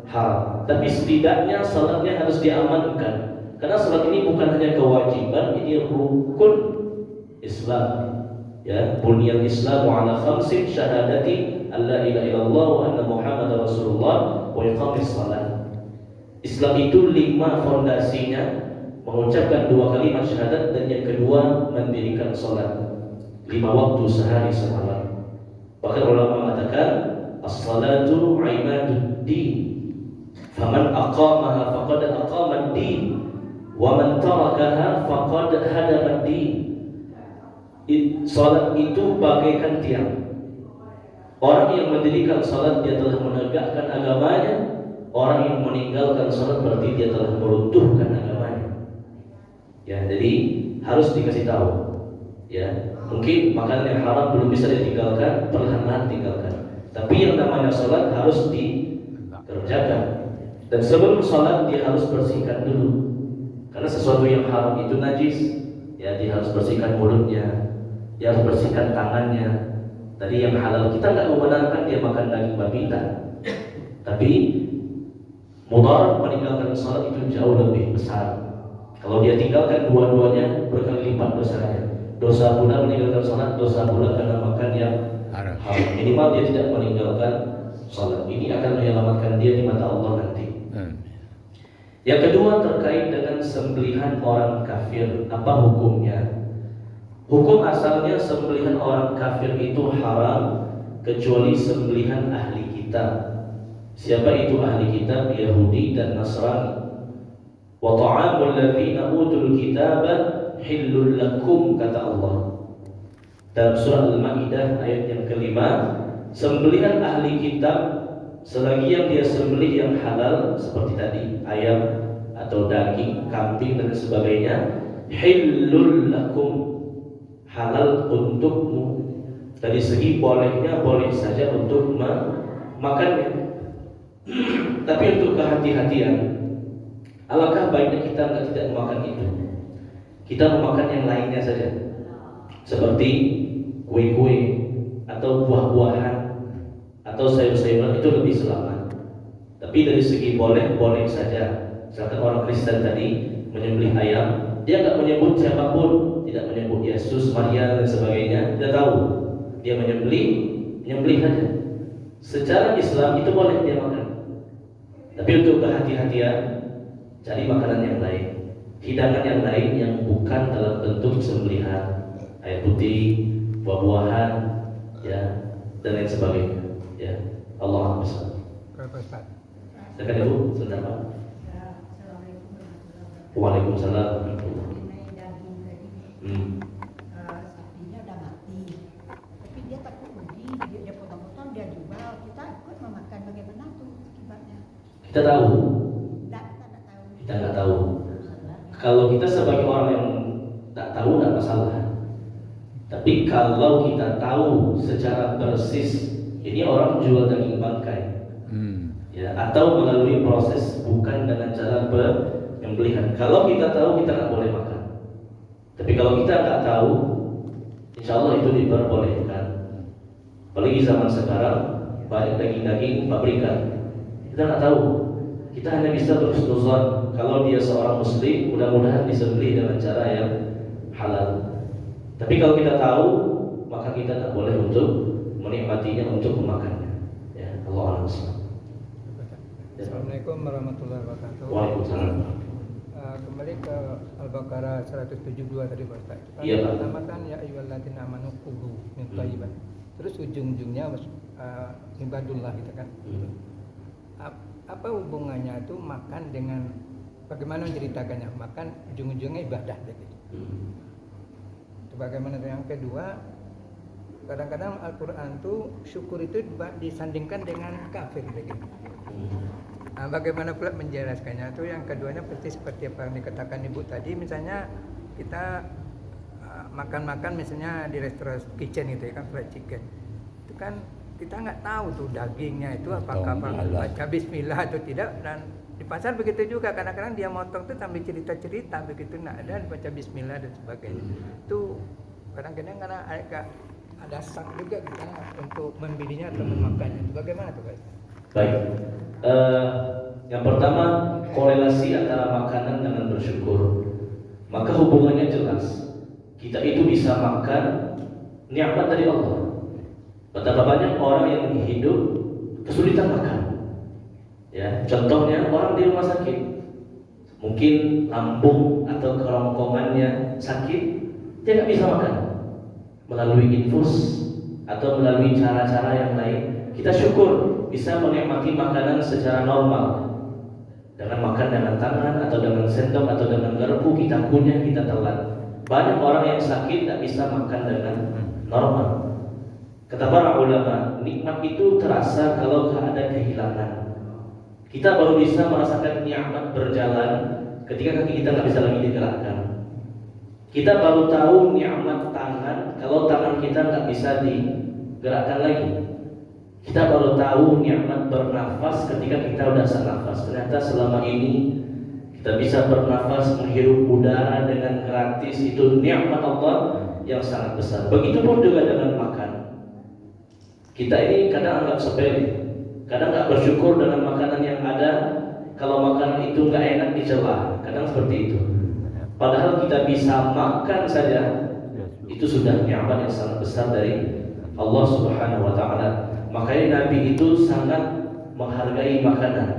haram, tapi setidaknya sholatnya harus diamankan. Karena sholat ini bukan hanya kewajiban, ini rukun Islam. Ya, bunyal Islamu ala khamsin syahadati alla ilaha illallah wa anna Muhammadar Rasulullah wa iqamis shalah. Islam itu 5 fondasinya, mengucapkan 2 kalimat syahadat dan yang kedua mendirikan salat 5 waktu sehari semalam. Bahkan ulama mengatakan as-salatu imaduddin, faman aqamaha faqad aqama ad-din wa man tarakaha faqad hadama ad-din. Salat itu bagaikan tiang. Orang yang mendirikan salat dia telah menegakkan agamanya. Orang yang meninggalkan salat berarti dia telah meruntuhkan agamanya. Ya, jadi harus dikasih tahu. Ya, mungkin makanan yang haram belum bisa ditinggalkan, perlahan-lahan tinggalkan. Tapi yang namanya salat harus dikerjakan. Dan sebelum salat dia harus bersihkan dulu. Karena sesuatu yang haram itu najis. Ya, dia harus bersihkan mulutnya. Dia harus bersihkan tangannya. Tadi yang halal kita nggak membenarkan dia makan daging babi, tapi mudarat meninggalkan salat itu jauh lebih besar. Kalau dia tinggalkan dua-duanya berkali lipat dosanya. Dosa pula meninggalkan salat, dosa pula karena makan yang haram. Minimal dia tidak meninggalkan salat. Ini akan menyelamatkan dia di mata Allah nanti. Yang kedua terkait dengan sembelihan orang kafir, apa hukumnya? Hukum asalnya sembelihan orang kafir itu haram kecuali sembelihan ahli kitab. Siapa itu ahli kitab? Yahudi dan Nasrani. Wa ta'amul ladzina utul kitaba hillul lakum, kata Allah dalam surah Al-Maidah ayat yang kelima. Sembelihan ahli kitab selagi yang dia sembelih yang halal seperti tadi ayam atau daging kambing dan sebagainya, hillul lakum, halal untukmu. Dari segi bolehnya boleh saja untuk makannya. Tapi untuk kehati-hatian, alangkah baiknya kita tidak memakan itu. Kita memakan yang lainnya saja, seperti kue-kue atau buah-buahan atau sayur-sayuran, itu lebih selamat. Tapi dari segi boleh saja. Misalkan orang Kristen tadi menyembelih ayam, dia nggak menyebut siapapun, tidak menyebut Yesus, Maria dan sebagainya, tidak tahu. Dia menyembelih saja. Secara Islam itu boleh dia makan. Tapi untuk kehati-hatian, cari makanan yang lain, hidangan yang lain yang bukan dalam bentuk sembelihan, air putih, buah-buahan, ya, dan lain sebagainya. Ya, Allah Akbar. Berapa Ustaz? Silakan Ibu, sebentar Pak. Waalaikumsalam. Sapinya udah mati, tapi dia takut rugi, dia potong-potong, dia jual, kita ikut memakan. Bagaimana tuh akibatnya? Kita tahu. Kita tahu. Kita nggak tahu. Kalau kita sebagai orang yang tak tahu nggak masalah. Tapi kalau kita tahu secara persis, ini orang jual daging bangkai, ya, atau melalui proses bukan dengan cara penyembelihan. Kalau kita tahu, kita nggak boleh makan. Tapi kalau kita nggak tahu, insya Allah itu diperbolehkan. Apalagi zaman sekarang banyak daging-daging pabrikan. Kita nggak tahu. Kita hanya bisa berhusnuzon. Kalau dia seorang muslim, mudah-mudahan disembelih dengan cara yang halal. Tapi kalau kita tahu, maka kita tak boleh untuk menikmatinya, untuk memakannya. Ya, Allah Akbar. Assalamualaikum warahmatullahi wabarakatuh. Waalaikumsalam. Kembali ke Al-Baqarah 172 tadi Pak Ustaz. Iya, Pak. Pertama kan ya ayyuhalladzina amanu qulu min thayyibat. Terus ujung-ujungnya ibadullah gitu kan. Apa hubungannya itu makan dengan bagaimana menceritakannya? Makan ujung-ujungnya ibadah gitu. Itu bagaimana? Yang kedua, kadang-kadang Al-Quran tuh syukur itu disandingkan dengan kafir gitu. Nah, bagaimana pula menjelaskannya? Itu yang keduanya seperti apa yang dikatakan Ibu tadi, misalnya kita makan-makan misalnya di restoran kitchen gitu ya kan, fried chicken itu kan kita nggak tahu tuh dagingnya itu apakah baca bismillah atau tidak, dan di pasar begitu juga kadang-kadang dia motong tuh sambil cerita-cerita begitu nggak ada baca bismillah dan sebagainya. Itu kadang-kadang karena ada sak juga kita untuk membelinya atau memakannya. Itu bagaimana tuh guys? Baik, yang pertama korelasi antara makanan dengan bersyukur. Maka hubungannya jelas. Kita itu bisa makan nikmat dari Allah. Betapa banyak orang yang hidup kesulitan makan. Ya, contohnya orang di rumah sakit, mungkin lambung atau kerongkongannya sakit, dia nggak bisa makan. Melalui infus atau melalui cara-cara yang lain, kita syukur bisa menikmati makanan secara normal. Dengan makan dengan tangan atau dengan sendok atau dengan garpu, kita kunyah, kita telan. Banyak orang yang sakit tak bisa makan dengan normal. Kata para ulama, nikmat itu terasa kalau ada kehilangan. Kita baru bisa merasakan nikmat berjalan ketika kaki kita nggak bisa lagi digerakkan. Kita baru tahu nikmat tangan kalau tangan kita nggak bisa digerakkan lagi. Kita baru tahu nikmat bernafas ketika kita udah senafas. Ternyata selama ini kita bisa bernafas, menghirup udara dengan gratis, itu nikmat Allah yang sangat besar. Begitupun juga dengan makan. Kita ini kadang anggap sepele, kadang nggak bersyukur dengan makanan yang ada. Kalau makanan itu nggak enak dicela, kadang seperti itu. Padahal kita bisa makan saja, itu sudah nikmat yang sangat besar dari Allah Subhanahu Wa Taala. Makanya Nabi itu sangat menghargai makanan.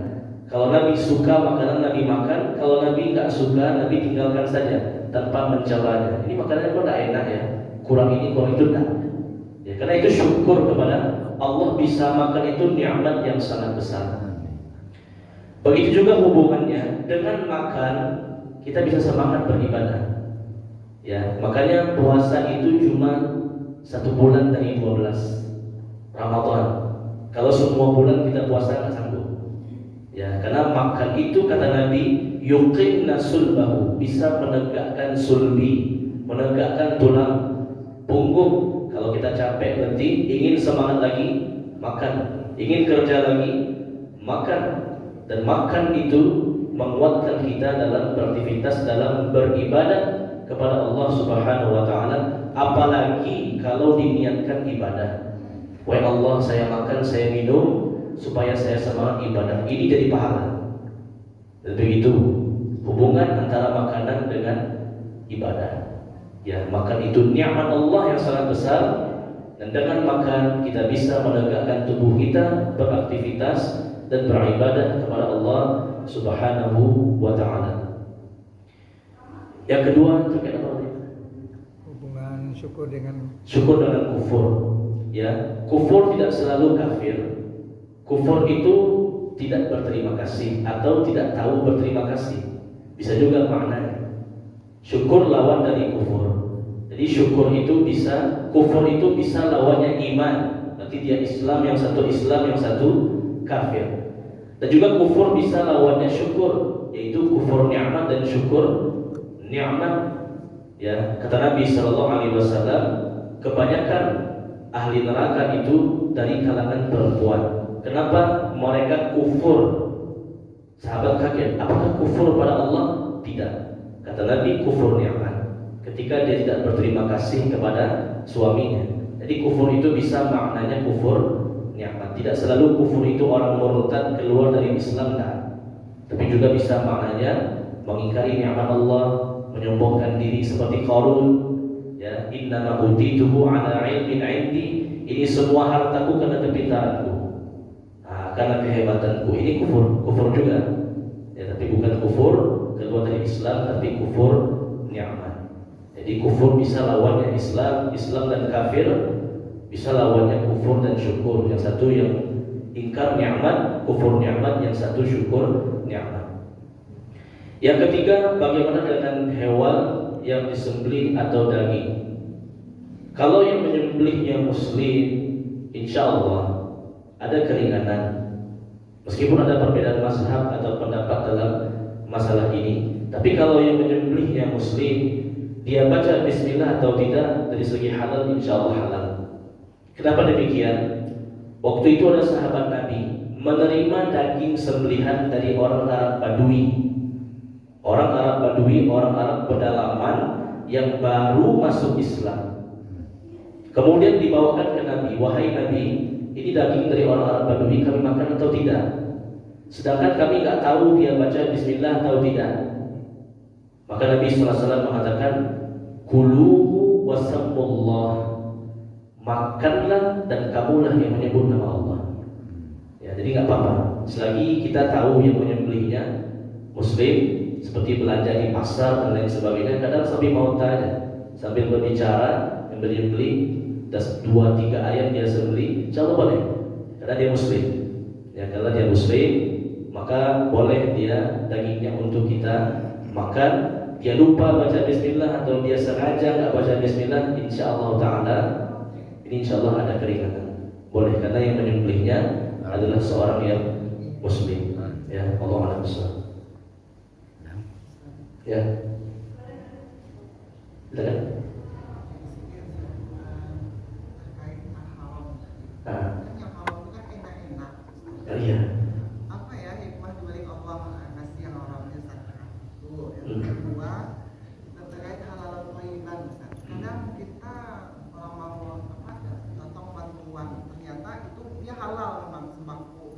Kalau Nabi suka makanan, Nabi makan. Kalau Nabi nggak suka, Nabi tinggalkan saja tanpa mencelanya. Ini makanannya kok nggak enak ya, kurang ini, kurang itu, enggak. Ya, karena itu syukur kepada Allah, bisa makan itu nikmat yang sangat besar. Begitu juga hubungannya dengan makan, kita bisa semangat beribadah. Ya, makanya puasa itu cuma 1 bulan dari 12 Ramadan. Kalau semua bulan kita puasa nggak sanggup. Ya, karena makan itu kata Nabi, yuqimna sulbahu, bisa menegakkan sulbi, menegakkan tulang punggung. Kalau kita capek nanti ingin semangat lagi, makan. Ingin kerja lagi, makan. Dan makan itu menguatkan kita dalam beraktivitas, dalam beribadah kepada Allah Subhanahu Wa Taala. Apalagi kalau diniatkan ibadah. Wahai Allah, saya makan, saya minum supaya saya semangat ibadah. Ini jadi pahala. Dan begitu hubungan antara makanan dengan ibadah. Ya, makan itu nikmat Allah yang sangat besar. Dan dengan makan kita bisa menegakkan tubuh kita, beraktivitas dan beribadah kepada Allah Subhanahu Wa Taala. Yang kedua terkait apa? Hubungan syukur dengan kufur. Ya, kufur tidak selalu kafir. Kufur itu tidak berterima kasih atau tidak tahu berterima kasih. Bisa juga maknanya. Syukur lawan dari kufur. Jadi syukur itu bisa, kufur itu bisa lawannya iman. Berarti dia Islam, yang satu Islam, yang satu kafir. Dan juga kufur bisa lawannya syukur, yaitu kufur nikmat dan syukur nikmat. Ya, kata Nabi Sallallahu Alaihi Wasallam, kebanyakan ahli neraka itu dari kalangan perempuan. Kenapa mereka kufur? Sahabat kaget, apakah kufur pada Allah? Tidak. Kata Nabi, kufur nikmat. Ketika dia tidak berterima kasih kepada suaminya. Jadi kufur itu bisa maknanya kufur nikmat. Tidak selalu kufur itu orang murtad keluar dari Islam, tak. Tapi juga bisa maknanya mengingkari nikmat Allah, menyombongkan diri seperti Qarun. Ya, inna ma utituhu ala ilmin indi. Ini semua hartaku karena kepintaranku. Karena kehebatanku. Ini kufur juga. Ya, tapi bukan kufur keluar dari Islam, tapi kufur nikmat. Jadi kufur bisa lawannya Islam, Islam dan kafir bisa lawannya kufur dan syukur. Yang satu yang ingkar nikmat, kufur nikmat, yang satu syukur nikmat. Yang ketiga, bagaimana dengan hewan yang disembelih atau daging? Kalau yang menyembelihnya muslim, insya Allah ada keringanan. Meskipun ada perbedaan mazhab atau pendapat dalam masalah ini, tapi kalau yang menyembelihnya muslim, dia baca bismillah atau tidak dari segi halal, insya Allah halal. Kenapa demikian? Waktu itu ada sahabat Nabi menerima daging sembelihan dari orang Arab Badui. Orang Arab Badui, orang Arab pedalaman yang baru masuk Islam. Kemudian dibawakan ke Nabi, wahai Nabi, ini daging dari orang Arab Badui, kami makan atau tidak? Sedangkan kami nggak tahu dia baca bismillah atau tidak. Maka Nabi SAW mengatakan, kuluhu wasamullah, makanlah dan kamulah yang menyebut nama Allah. Ya, jadi nggak apa-apa. Selagi kita tahu yang menyembelihnya Muslim, seperti belanja di pasar dan lain sebagainya, kadang sambil mau tanya, sambil berbicara, yang beli dan 2-3 ayat dia sembelih, insya Allah boleh, karena dia Muslim. Ya, kalau dia Muslim, maka boleh dia dagingnya untuk kita makan. Dia lupa baca bismillah atau dia sengaja nggak baca bismillah, insya Allah Ta'ala ini insya Allah ada keringanan, boleh, karena yang menyembelihnya adalah seorang yang Muslim. Ya, Allah a'lam bishawab. Ya, silakan. Oh, iya. Apa ya hikmah dibalik Allah ngasih yang orangnya zakat itu? Yang kedua terkait halal thayyiban. Kadang kita orang mau atau bantuan, ternyata itu dia halal memang, sembako,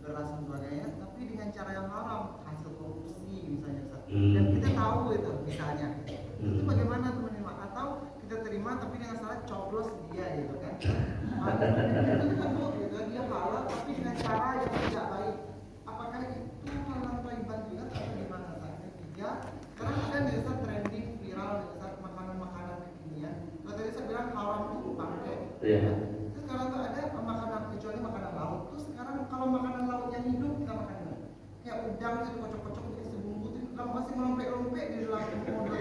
beras dan sebagainya, tapi dengan cara yang haram, hasil korupsi misalnya. Dan kita tahu itu misalnya. Itu bagaimana tuh menerima? Atau kita terima tapi dengan salah coblos dia gitu kan? Itu kan gitu, dia halal tapi dengan cara yang tidak baik. Apakah itu halal thayyiban juga atau gimana? Ketiga, sekarang ada di saat trending viral di saat makanan-makanan kekinian. Kalau tadi saya bilang haram itu bangke. Iya. Terus sekarang tuh ada makanan, kecuali makanan laut. Terus sekarang kalau makanan laut yang hidup kita makan kayak udang itu kocok-kocok dikasih bumbu itu kalau masih melompek-lompek di dalam modal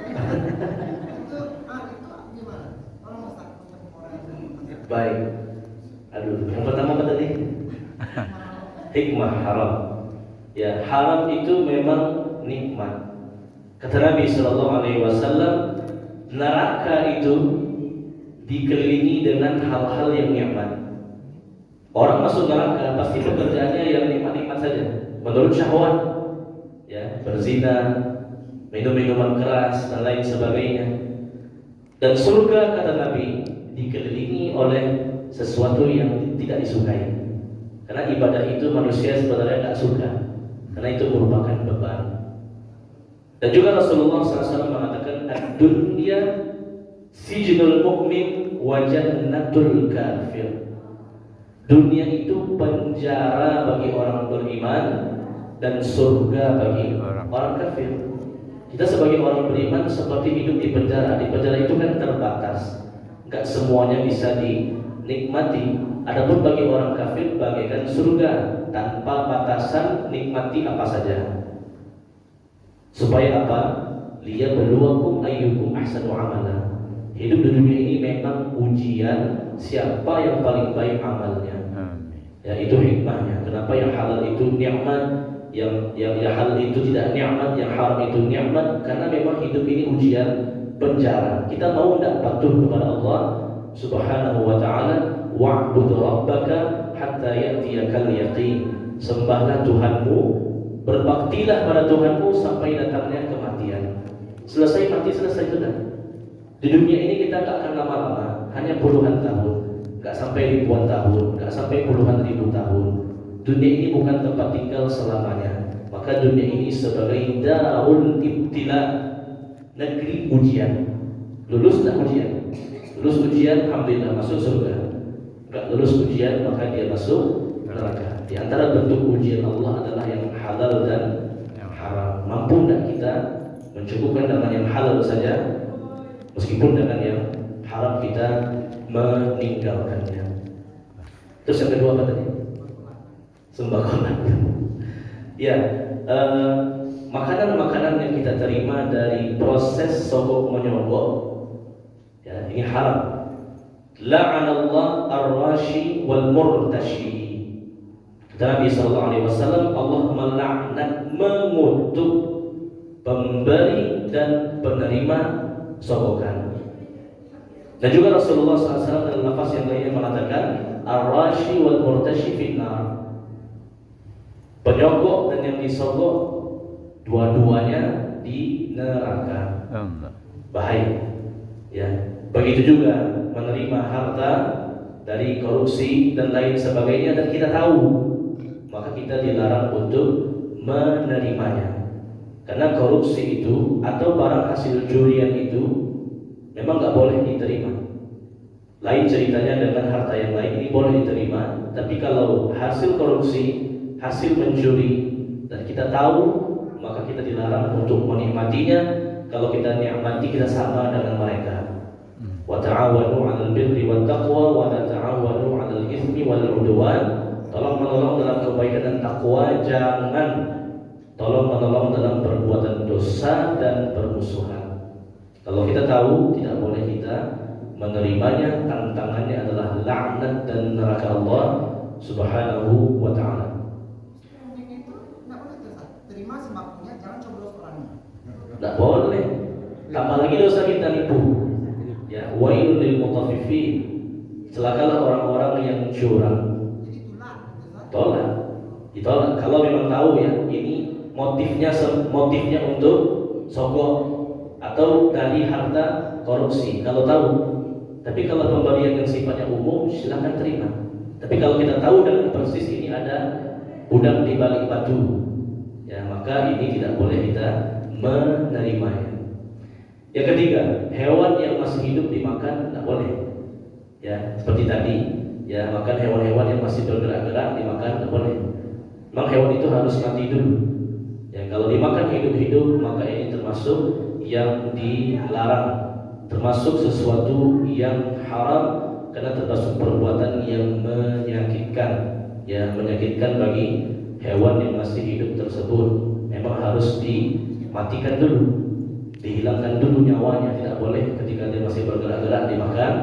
itu gimana? Kalau masak untuk orang yang Baik. Aduh, yang pertama apa tadi? Hikmah haram. Ya, haram itu memang nikmat. Kata Nabi SAW, neraka itu dikelilingi dengan hal-hal yang nikmat. Orang masuk neraka pasti pekerjaannya yang nikmat-nikmat saja, menurut syahwat, ya, berzina, minum minuman keras dan lain sebagainya. Dan surga, kata Nabi, dikelilingi oleh sesuatu yang tidak disukai. Karena ibadah itu manusia sebenarnya tidak suka, karena itu merupakan beban. Dan juga Rasulullah SAW mengatakan, ad-dunya sijnul mu'min wa jannatul kafir. Dunia itu penjara bagi orang beriman dan surga bagi orang kafir. Kita sebagai orang beriman seperti hidup di penjara. Di penjara itu kan terbatas, nggak semuanya bisa dinikmati. Adapun bagi orang kafir bagaikan surga tanpa batasan, nikmati apa saja. Supaya apa? Liyabluwakum ayyukum ahsanu amala. Hidup di dunia ini memang ujian siapa yang paling baik amalnya. Ya, itu hikmahnya. Kenapa yang halal itu nikmat, yang halal itu tidak nikmat, yang haram itu nikmat? Karena memang hidup ini ujian penjara. Kita mau tidak patuh kepada Allah Subhanahu wa taala, wa'bud rabbaka hatta ya'tiyakal yaqin. Sembahlah Tuhanmu, berbaktilah pada Tuhanmu sampai datangnya kematian. Selesai mati, selesai sudah. Di dunia ini kita tak akan lama-lama, hanya puluhan tahun, nggak sampai ribuan tahun, nggak sampai puluhan ribu tahun. Dunia ini bukan tempat tinggal selamanya. Maka dunia ini sebagai darul ibtila, negeri ujian. Lulus tak ujian? Lulus ujian, alhamdulillah masuk surga. Nggak lulus ujian, maka dia masuk neraka. Di antara bentuk ujian Allah adalah yang halal dan haram. Mampu tidak kita mencukupkan dengan yang halal saja, meskipun dengan yang haram kita meninggalkannya. Terus yang kedua apa tadi? Sembako. Ya, makanan-makanan yang kita terima dari proses sogok menyogok, ya, ini haram. La'anallah ar-rashi wal murtashi. Kata Nabi SAW, Allah melaknat, mengutuk pemberi dan penerima sogokan. Dan juga Rasulullah SAW dalam nafas yang lainnya mengatakan ar-rashi wal murtashi finnar, penyogok dan yang disogok dua-duanya di neraka. Bahaya. Ya, begitu juga menerima harta dari korupsi dan lain sebagainya dan kita tahu, maka kita dilarang untuk menerimanya. Karena korupsi itu atau barang hasil curian itu memang nggak boleh diterima. Lain ceritanya dengan harta yang lain, ini boleh diterima. Tapi kalau hasil korupsi, hasil mencuri dan kita tahu, maka kita dilarang untuk menikmatinya. Kalau kita nikmati, kita sama dengan mereka. Wa ta'awanu 'alal birri wat taqwa wa la ta'awanu 'alal itsmi wal 'udwan. Tolong menolong dalam kebaikan dan takwa, jangan tolong menolong dalam perbuatan dosa dan permusuhan. Kalau kita tahu, tidak boleh kita menerimanya. Tantangannya adalah laknat dan neraka Allah Subhanahu wa ta'ala. Mungkin itu nggak boleh tuh, Ustaz. Terima sembahnya, jangan coblos orangnya. Tidak boleh. Apalagi dosa kita nipu. Ya, wailul lil mutaffifin. Celakalah orang-orang yang curang. Jadi tolak, Tolak. Ditolak. Kalau memang tahu ya, ini motifnya untuk sogok atau dari harta korupsi. Kalau tahu. Tapi kalau pemberian yang sifatnya umum, silakan terima. Tapi kalau kita tahu dengan persis ini ada udang di balik batu, ya maka ini tidak boleh kita menerimanya. Yang ketiga, hewan yang masih hidup dimakan tidak boleh. Ya, seperti tadi, ya makan hewan-hewan yang masih bergerak-gerak dimakan tidak boleh. Memang hewan itu harus mati dulu. Ya, kalau dimakan hidup-hidup maka ini termasuk yang dilarang, termasuk sesuatu yang haram karena termasuk perbuatan yang menyakitkan. Ya, menyakitkan bagi hewan yang masih hidup tersebut. Memang harus dimatikan dulu, dihilangkan dulu nyawanya, tidak boleh ketika dia masih bergerak-gerak dimakan.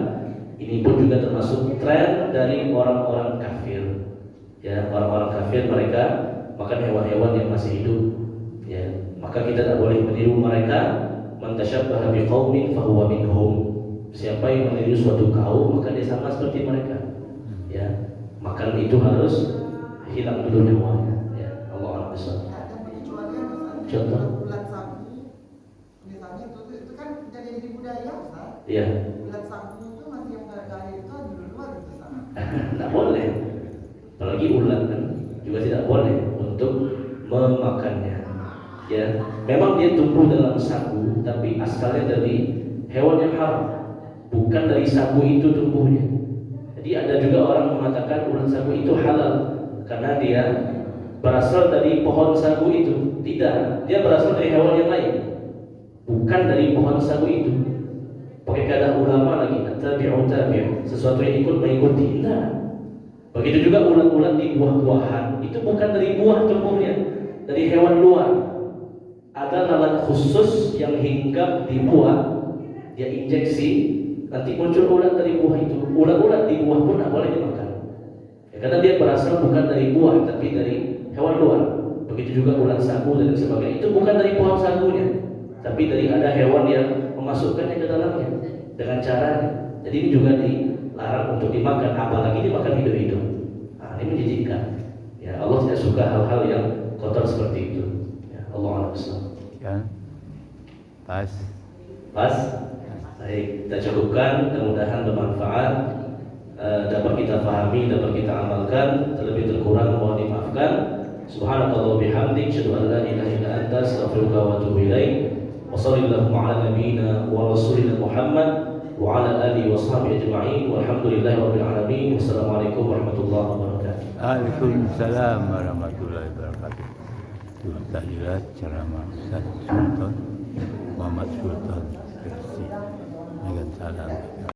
Ini pun juga termasuk tren dari orang-orang kafir. Ya, orang-orang kafir mereka makan hewan-hewan yang masih hidup. Ya, maka kita tidak boleh meniru mereka. Man tashabbaha biqaumin fahuwa minhum. Siapa yang meniru suatu kaum maka dia sama seperti mereka. Ya, makan itu harus hilang dulu nyawanya. Ya, Allah Akbar. Ada pengecualian, Ustaz. Contoh? Ulat sagu, misalnya itu kan jadi budaya, Ustaz. Iya. Ulat sagu itu masih yang gaya itu dulu-dulu gitu, Ustaz. Tidak boleh. Apalagi ulat kan juga tidak boleh untuk memakannya. Ya, memang dia tumbuh dalam sagu, tapi asalnya dari hewan yang haram, bukan dari sagu itu tumbuhnya. Jadi ada juga orang mengatakan ulat sagu itu halal karena dia berasal dari pohon sagu itu. Tidak, dia berasal dari hewan yang lain, bukan dari pohon sagu itu. Pakai kata ulama lagi, tabi'u tabi', sesuatu yang ikut mengikuti. Nah, begitu juga ulat-ulat di buah-buahan, itu bukan dari buah tumbuhnya, dari hewan luar. Ada lalat khusus yang hinggap di buah, dia injeksi, nanti muncul ulat dari buah itu. Ulat-ulat di buah pun tidak boleh dimakan. Ya, karena dia berasal bukan dari buah, tapi dari hewan luar. Begitu juga ulat sagu dan sebagainya. Itu bukan dari pohon sagunya, tapi dari ada hewan yang memasukkannya ke dalamnya dengan caranya. Jadi ini juga dilarang untuk dimakan, apalagi dimakan hidup-hidup. Nah, ini menjijikkan. Ya, Allah tidak suka hal-hal yang kotor seperti itu. Ya, Allah Akbar. Ya. Pas. Pas. Baik, kita cukupkan. Mudah-mudahan bermanfaat, dapat kita pahami, dapat kita amalkan. Terlebih terkurang mohon dimaafkan. Subhanakallah bihamdik, asyhadu an la ilaha illa anta, astaghfiruka wa atubu ilaik. Wa sallallahu ala nabiyyina wa rasulina Muhammad wa ala alihi wa sahbihi ajma'in. Walhamdulillahi rabbil alamin. Wassalamualaikum warahmatullahi wabarakatuh. Waalaikumsalam warahmatullahi wabarakatuh. Itu tahlilat ceramah Ustaz Sultan Muhammad Sultan Persi. Dengan salam.